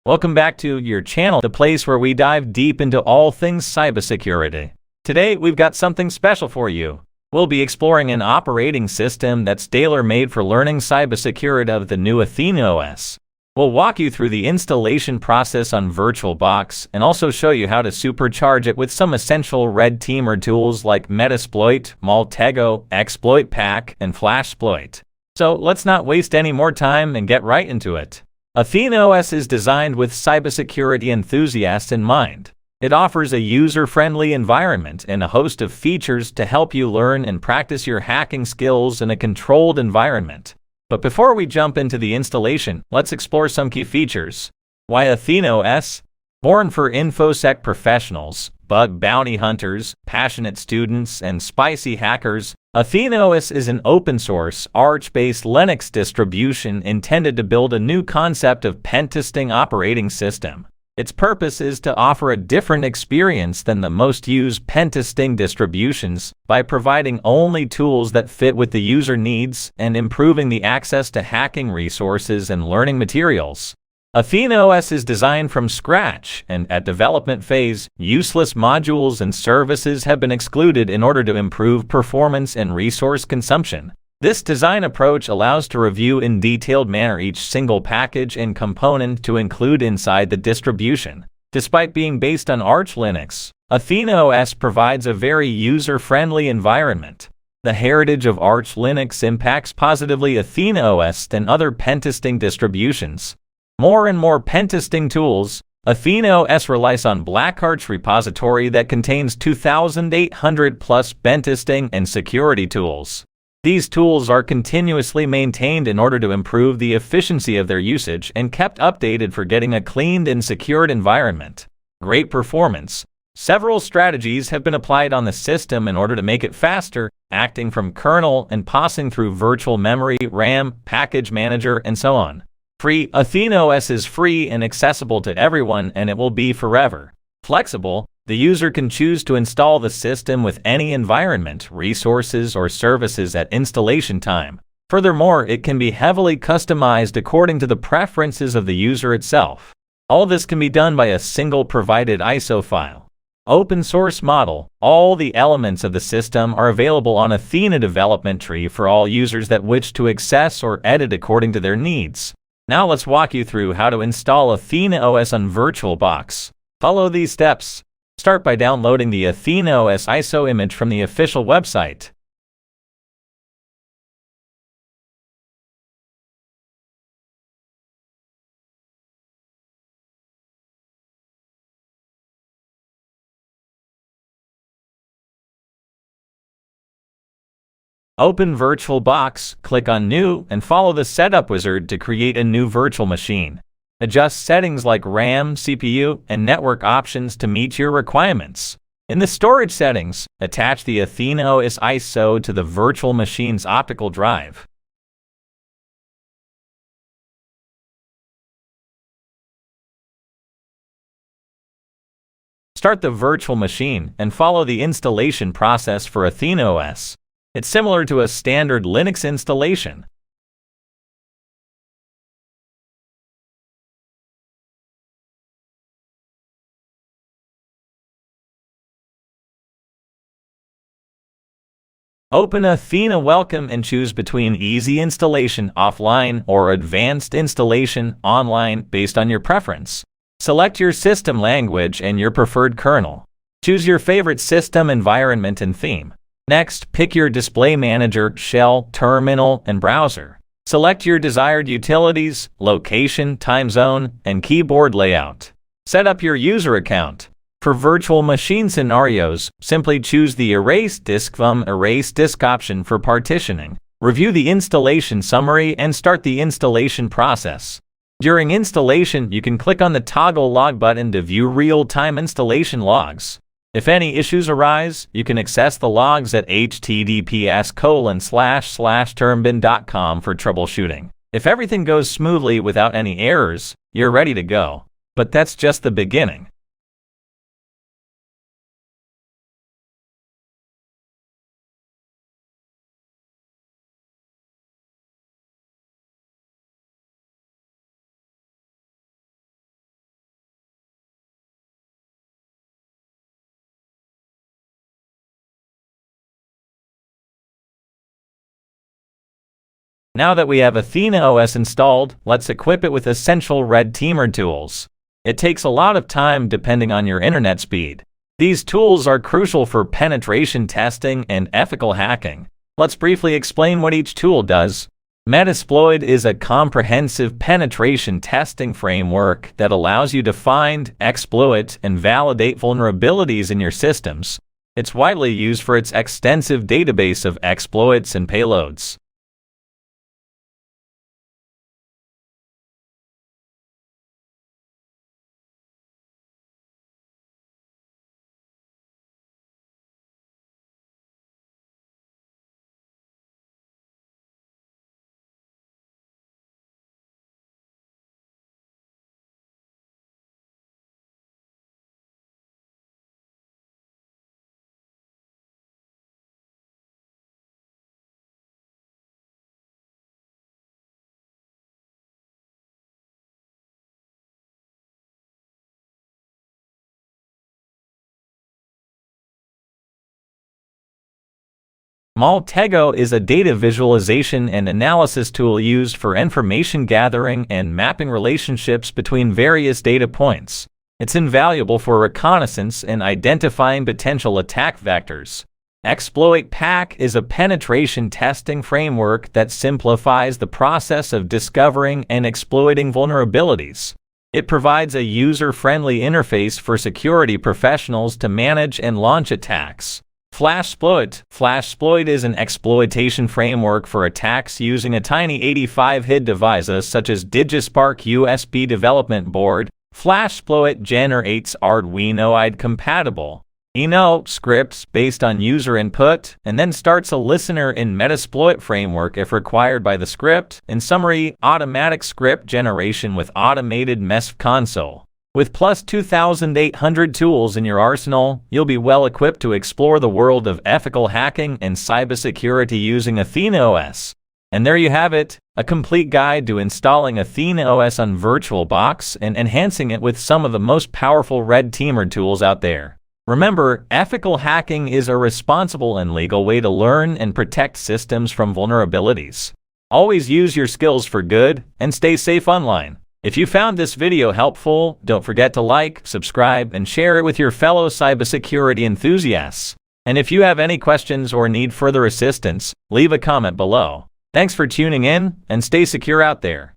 Welcome back to your channel, the place where we dive deep into all things cybersecurity. Today, we've got something special for you. We'll be exploring an operating system that's tailor-made for learning cybersecurity of the new Athena OS. We'll walk you through the installation process on VirtualBox and also show you how to supercharge it with some essential red teamer tools like Metasploit, Maltego, Exploit Pack, and Flashsploit. So let's not waste any more time and get right into it. Athena OS is designed with cybersecurity enthusiasts in mind. It offers a user-friendly environment and a host of features to help you learn and practice your hacking skills in a controlled environment. But before we jump into the installation, let's explore some key features. Why Athena OS? Born for InfoSec professionals, bug bounty hunters, passionate students, and spicy hackers, Athena OS is an open-source, Arch-based Linux distribution intended to build a new concept of pen-testing operating system. Its purpose is to offer a different experience than the most used pen-testing distributions by providing only tools that fit with the user needs and improving the access to hacking resources and learning materials. Athena OS is designed from scratch, and at development phase, useless modules and services have been excluded in order to improve performance and resource consumption. This design approach allows to review in detailed manner each single package and component to include inside the distribution. Despite being based on Arch Linux, Athena OS provides a very user-friendly environment. The heritage of Arch Linux impacts positively Athena OS than other pentesting distributions. More and more pentesting tools, Athena OS relies on BlackArch repository that contains 2,800 plus pentesting and security tools. These tools are continuously maintained in order to improve the efficiency of their usage and kept updated for getting a cleaned and secured environment. Great performance. Several strategies have been applied on the system in order to make it faster, acting from kernel and passing through virtual memory, RAM, package manager, and so on. Free. Athena OS is free and accessible to everyone, and it will be forever. Flexible. The user can choose to install the system with any environment, resources, or services at installation time. Furthermore, it can be heavily customized according to the preferences of the user itself. All this can be done by a single provided ISO file. Open source model. All the elements of the system are available on Athena development tree for all users that wish to access or edit according to their needs. Now let's walk you through how to install Athena OS on VirtualBox. Follow these steps. Start by downloading the Athena OS ISO image from the official website. Open VirtualBox, click on New, and follow the setup wizard to create a new virtual machine. Adjust settings like RAM, CPU, and network options to meet your requirements. In the storage settings, attach the Athena OS ISO to the virtual machine's optical drive. Start the virtual machine and follow the installation process for Athena OS. It's similar to a standard Linux installation. Open Athena Welcome and choose between Easy Installation offline or Advanced Installation online based on your preference. Select your system language and your preferred kernel. Choose your favorite system environment and theme. Next, pick your display manager, shell, terminal, and browser. Select your desired utilities, location, time zone, and keyboard layout. Set up your user account. For virtual machine scenarios, simply choose the Erase Disk from Erase Disk option for partitioning. Review the installation summary and start the installation process. During installation, you can click on the toggle log button to view real-time installation logs. If any issues arise, you can access the logs at https://termbin.com for troubleshooting. If everything goes smoothly without any errors, you're ready to go. But that's just the beginning. Now that we have Athena OS installed, let's equip it with essential red teamer tools. It takes a lot of time depending on your internet speed. These tools are crucial for penetration testing and ethical hacking. Let's briefly explain what each tool does. Metasploit is a comprehensive penetration testing framework that allows you to find, exploit, and validate vulnerabilities in your systems. It's widely used for its extensive database of exploits and payloads. Maltego is a data visualization and analysis tool used for information gathering and mapping relationships between various data points. It's invaluable for reconnaissance and identifying potential attack vectors. Exploit Pack is a penetration testing framework that simplifies the process of discovering and exploiting vulnerabilities. It provides a user-friendly interface for security professionals to manage and launch attacks. Flashsploit is an exploitation framework for attacks using a tiny 85-hit device such as DigiSpark USB development board. Flashsploit generates Arduino-compatible scripts based on user input and then starts a listener in Metasploit framework if required by the script. In summary, automatic script generation with automated MESF console. With plus 2,800 tools in your arsenal, you'll be well equipped to explore the world of ethical hacking and cybersecurity using Athena OS. And there you have it, a complete guide to installing Athena OS on VirtualBox and enhancing it with some of the most powerful red teamer tools out there. Remember, ethical hacking is a responsible and legal way to learn and protect systems from vulnerabilities. Always use your skills for good and stay safe online. If you found this video helpful, don't forget to like, subscribe, and share it with your fellow cybersecurity enthusiasts. And if you have any questions or need further assistance, leave a comment below. Thanks for tuning in, and stay secure out there.